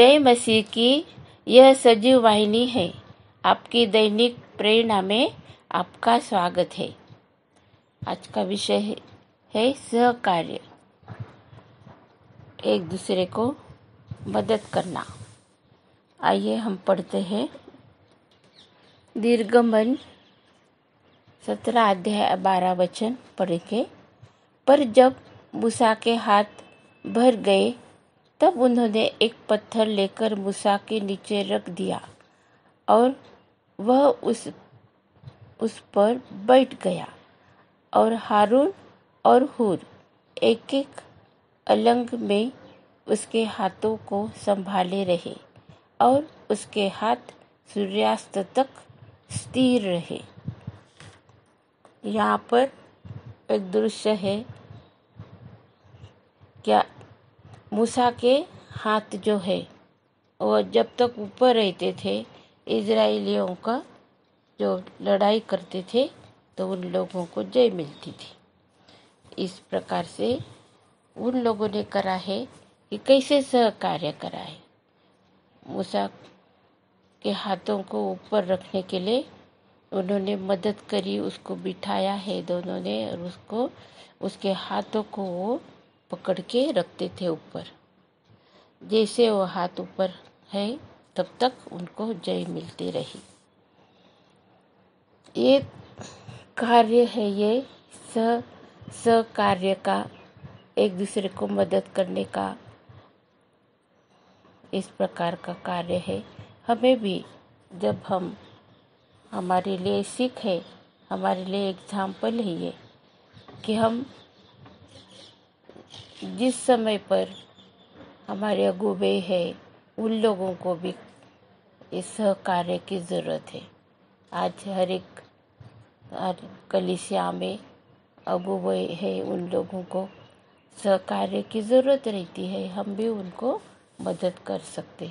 जय मसीह की यह सजीव वाहिनी है। आपकी दैनिक प्रेरणा में आपका स्वागत है। आज का विषय है सहकार्य, एक दूसरे को मदद करना। आइए हम पढ़ते हैं निर्गमन 17 अध्याय 12 वचन पढ़ेंगे। पर जब मूसा के हाथ भर गए तब उन्होंने एक पत्थर लेकर मूसा के नीचे रख दिया और वह उस पर बैठ गया, और हारून और हूर एक एक अलंग में उसके हाथों को संभाले रहे और उसके हाथ सूर्यास्त तक स्थिर रहे। यहाँ पर एक दृश्य है, क्या मूसा के हाथ जो है वो जब तक ऊपर रहते थे, इजराइलियों का जो लड़ाई करते थे तो उन लोगों को जय मिलती थी। इस प्रकार से उन लोगों ने करा है कि कैसे सहकार्य करा है। मूसा के हाथों को ऊपर रखने के लिए उन्होंने मदद करी, उसको बिठाया है दोनों ने, और उसके हाथों को वो पकड़ के रखते थे ऊपर। जैसे वो हाथ ऊपर है तब तक उनको जय मिलती रही। ये कार्य है, ये सहकार्य का, एक दूसरे को मदद करने का इस प्रकार का कार्य है। हमें भी जब हम हमारे लिए सीख है, हमारे लिए एग्जाम्पल है ये कि हम जिस समय पर हमारे अगुवे है उन लोगों को भी इस सहकार्य की ज़रूरत है। आज हर कलीसिया में अगुवे है, उन लोगों को सहकार्य की ज़रूरत रहती है। हम भी उनको मदद कर सकते,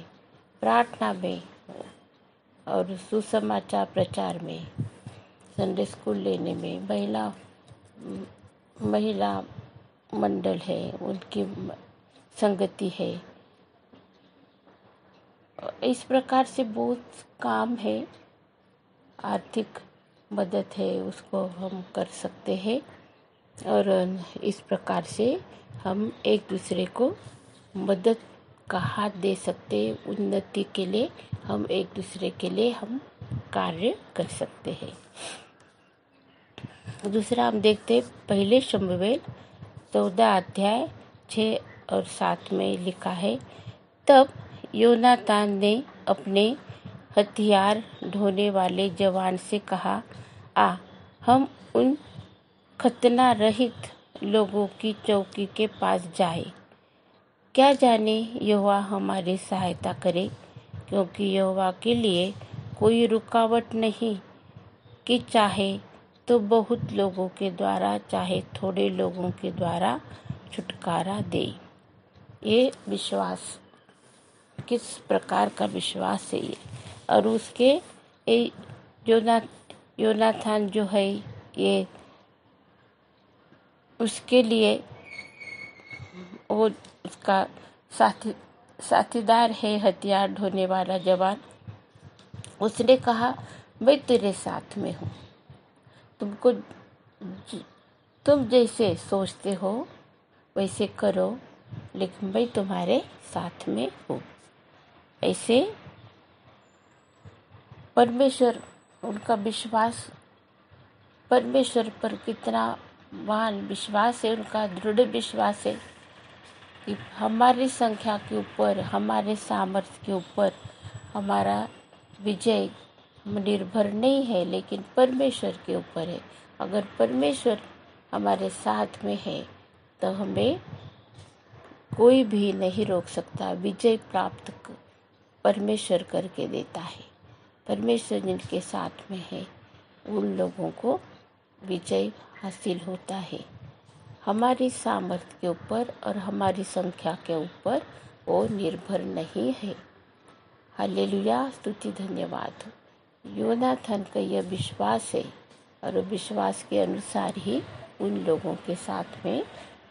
प्रार्थना में और सुसमाचार प्रचार में, संडे स्कूल लेने में, महिला मंडल है, उनकी संगति है। इस प्रकार से बहुत काम है, आर्थिक मदद है, उसको हम कर सकते हैं। और इस प्रकार से हम एक दूसरे को मदद का हाथ दे सकते हैं। उन्नति के लिए हम एक दूसरे के लिए हम कार्य कर सकते हैं। दूसरा हम देखते हैं, पहले शमूएल 14 अध्याय 6 और 7 में लिखा है, तब योनातान ने अपने हथियार ढोने वाले जवान से कहा, आ हम उन खतना रहित लोगों की चौकी के पास जाए, क्या जाने यहोवा हमारी सहायता करे, क्योंकि यहोवा के लिए कोई रुकावट नहीं कि चाहे तो बहुत लोगों के द्वारा चाहे थोड़े लोगों के द्वारा छुटकारा दे। ये विश्वास किस प्रकार का विश्वास है ये। और उसके योनाथान जो है, ये उसके लिए वो उसका साथीदार है, हथियार ढोने वाला जवान। उसने कहा, मैं तेरे साथ में हूँ, तुम जैसे सोचते हो वैसे करो, लेकिन मैं तुम्हारे साथ में हूँ। ऐसे परमेश्वर, उनका विश्वास परमेश्वर पर कितना महान विश्वास है, उनका दृढ़ विश्वास है कि हमारी संख्या के ऊपर, हमारे सामर्थ्य के ऊपर हमारा विजय निर्भर नहीं है, लेकिन परमेश्वर के ऊपर है। अगर परमेश्वर हमारे साथ में है तो हमें कोई भी नहीं रोक सकता। विजय प्राप्त परमेश्वर करके देता है। परमेश्वर जिनके साथ में है उन लोगों को विजय हासिल होता है। हमारी सामर्थ्य के ऊपर और हमारी संख्या के ऊपर वो निर्भर नहीं है। हालेलुया, स्तुति धन्यवाद। योनाथन का यह विश्वास है और विश्वास के अनुसार ही उन लोगों के साथ में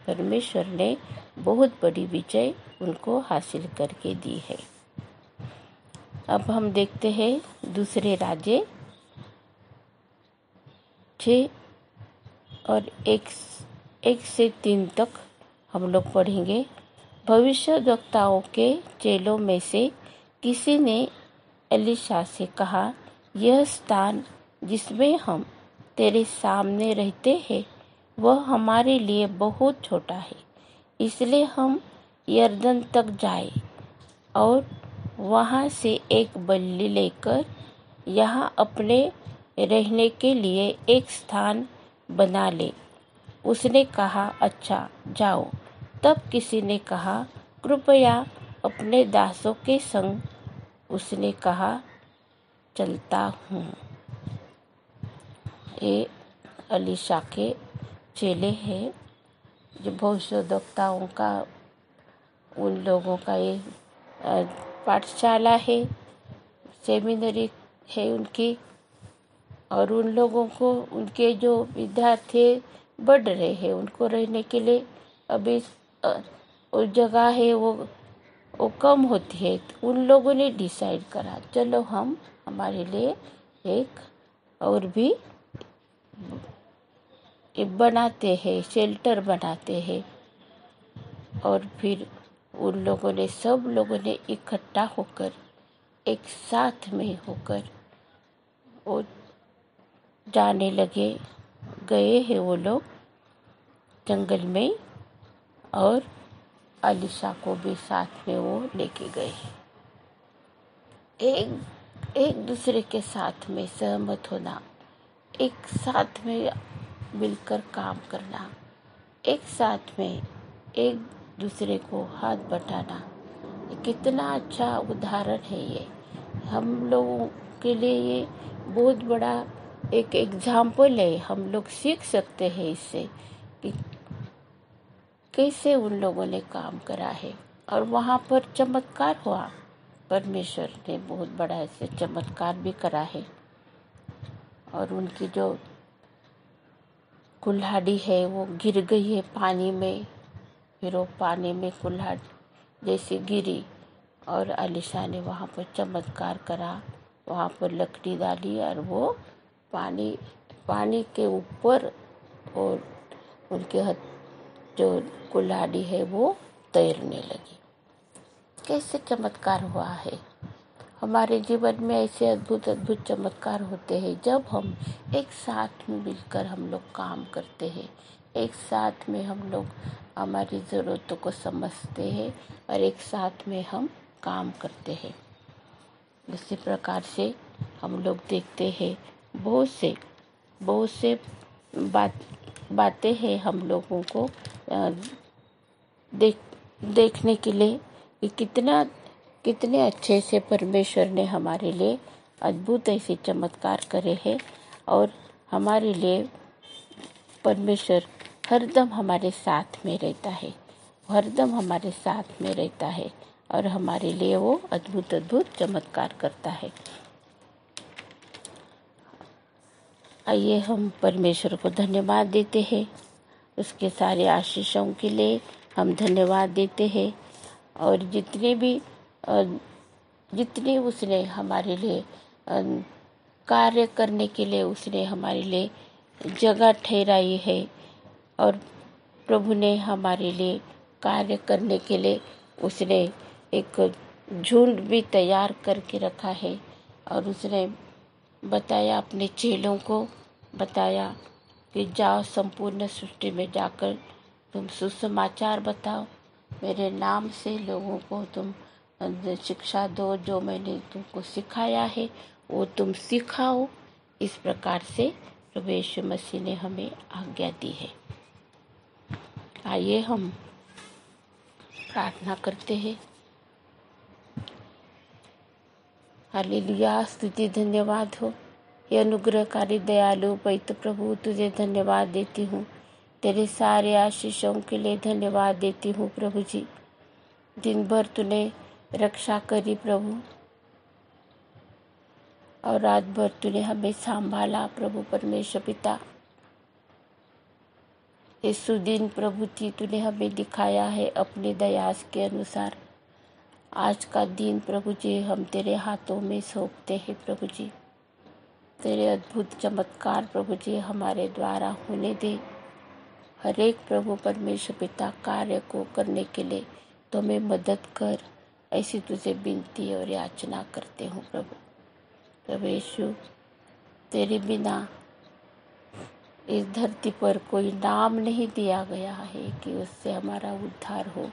परमेश्वर ने बहुत बड़ी विजय उनको हासिल करके दी है। अब हम देखते हैं दूसरे राजे 6 और 1 से 3 तक हम लोग पढ़ेंगे। भविष्यद्वक्ताओं के चेलों में से किसी ने एलीशा से कहा, यह स्थान जिसमें हम तेरे सामने रहते हैं वह हमारे लिए बहुत छोटा है, इसलिए हम यरदन तक जाए और वहाँ से एक बल्ली लेकर यहाँ अपने रहने के लिए एक स्थान बना ले। उसने कहा, अच्छा जाओ। तब किसी ने कहा, कृपया अपने दासों के संग। उसने कहा, चलता हूँ। ये एलीशा के चेले हैं, जो भविष्यद्वक्ताओं का, उन लोगों का ये पाठशाला है, सेमिनरी है उनकी। और उन लोगों को, उनके जो विद्यार्थी बढ़ रहे हैं, उनको रहने के लिए अभी वो जगह है वो कम होती है। तो उन लोगों ने डिसाइड करा, चलो हम हमारे लिए एक और भी बनाते हैं, शेल्टर बनाते हैं। और फिर उन लोगों ने, सब लोगों ने इकट्ठा होकर, एक साथ में होकर वो जाने लगे। गए हैं वो लोग जंगल में, और एलीशा को भी साथ में वो लेके गए। एक दूसरे के साथ में सहमत होना, एक साथ में मिलकर काम करना, एक साथ में एक दूसरे को हाथ बटाना, कितना अच्छा उदाहरण है ये। हम लोगों के लिए ये बहुत बड़ा एक एग्जाम्पल है। हम लोग सीख सकते हैं इससे कि कैसे उन लोगों ने काम करा है। और वहाँ पर चमत्कार हुआ, परमेश्वर ने बहुत बड़ा ऐसे चमत्कार भी करा है। और उनकी जो कुल्हाड़ी है वो गिर गई है पानी में, फिर वो पानी में कुल्हाड़ी जैसे गिरी, और एलीशा ने वहाँ पर चमत्कार करा, वहाँ पर लकड़ी डाली और वो पानी के ऊपर, और उनके हाथ जो कुल्हाड़ी है वो तैरने लगी। कैसे चमत्कार हुआ है। हमारे जीवन में ऐसे अद्भुत अद्भुत चमत्कार होते हैं जब हम एक साथ में मिलकर हम लोग काम करते हैं, एक साथ में हम लोग हमारी ज़रूरतों को समझते हैं और एक साथ में हम काम करते हैं। इसी प्रकार से हम लोग देखते हैं बहुत से बातें हैं हम लोगों को देखने के लिए कि कितने अच्छे से परमेश्वर ने हमारे लिए अद्भुत ऐसे चमत्कार करे हैं। और हमारे लिए परमेश्वर हरदम हमारे साथ में रहता है, हरदम हमारे साथ में रहता है और हमारे लिए वो अद्भुत अद्भुत चमत्कार करता है। आइए हम परमेश्वर को धन्यवाद देते हैं, उसके सारे आशीषों के लिए हम धन्यवाद देते हैं। और जितने उसने हमारे लिए कार्य करने के लिए उसने हमारे लिए जगह ठहराई है, और प्रभु ने हमारे लिए कार्य करने के लिए उसने एक झुंड भी तैयार करके रखा है। और उसने बताया, अपने चेलों को बताया कि जाओ, संपूर्ण सृष्टि में जाकर तुम सुसमाचार बताओ, मेरे नाम से लोगों को तुम शिक्षा दो, जो मैंने तुमको सिखाया है वो तुम सिखाओ। इस प्रकार से प्रभु यीशु मसीह ने हमें आज्ञा दी है। आइए हम प्रार्थना करते हैं। हालेलुया, स्तुति धन्यवाद हो ये अनुग्रहकारी दयालु पवित्र प्रभु, तुझे धन्यवाद देती हूँ, तेरे सारे आशीषों के लिए धन्यवाद देती हूँ प्रभु जी। दिन भर तूने रक्षा करी प्रभु, और रात भर तूने हमें संभाला प्रभु परमेश्वर पिता। इस सुदिन प्रभु जी तूने हमें दिखाया है अपने दयास के अनुसार। आज का दिन प्रभु जी हम तेरे हाथों में सौंपते हैं प्रभु जी। तेरे अद्भुत चमत्कार प्रभु जी हमारे द्वारा होने दे। हर एक प्रभु परमेश्वर पिता कार्य को करने के लिए तो हमें मदद कर, ऐसी तुझे विनती और याचना करते हूँ प्रभु। प्रभु यीशु, तेरे बिना इस धरती पर कोई नाम नहीं दिया गया है कि उससे हमारा उद्धार हो।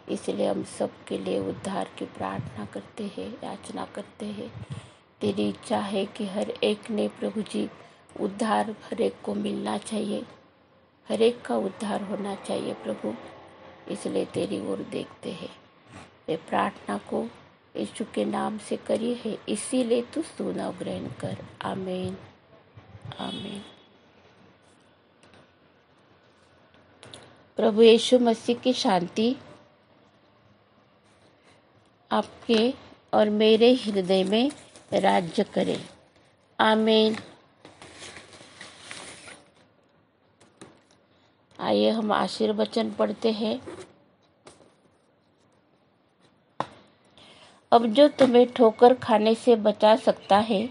इसलिए हम सबके लिए उद्धार की प्रार्थना करते हैं, याचना करते हैं। तेरी इच्छा है कि हर एक ने प्रभु जी उद्धार हर एक को मिलना चाहिए, हर एक का उद्धार होना चाहिए प्रभु। इसलिए तेरी ओर देखते हैं। ये प्रार्थना को यीशु के नाम से करी है, इसीलिए तू सुना ग्रहण कर। आमीन आमीन। प्रभु यीशु मसीह की शांति आपके और मेरे हृदय में राज्य करे। आमीन। आइए हम आशीर्वचन पढ़ते हैं। अब जो तुम्हें ठोकर खाने से बचा सकता है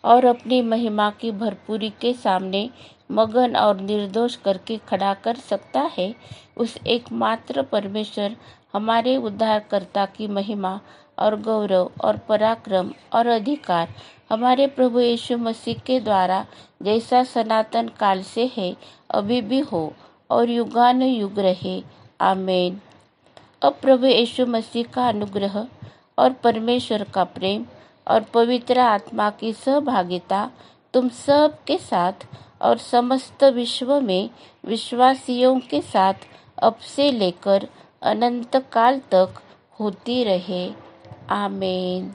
और अपनी महिमा की भरपूरी के सामने मगन और निर्दोष करके खड़ा कर सकता है, उस एकमात्र परमेश्वर हमारे उद्धारकर्ता की महिमा और गौरव और पराक्रम और अधिकार हमारे प्रभु यीशु मसीह के द्वारा जैसा सनातन काल से है, अभी भी हो और युगानुयुग रहे। आमीन। अब प्रभु यीशु मसीह का अनुग्रह और परमेश्वर का प्रेम और पवित्र आत्मा की सहभागिता तुम सब के साथ और समस्त विश्व में विश्वासियों के साथ अब से लेकर अनंत काल तक होती रहे। आमीन।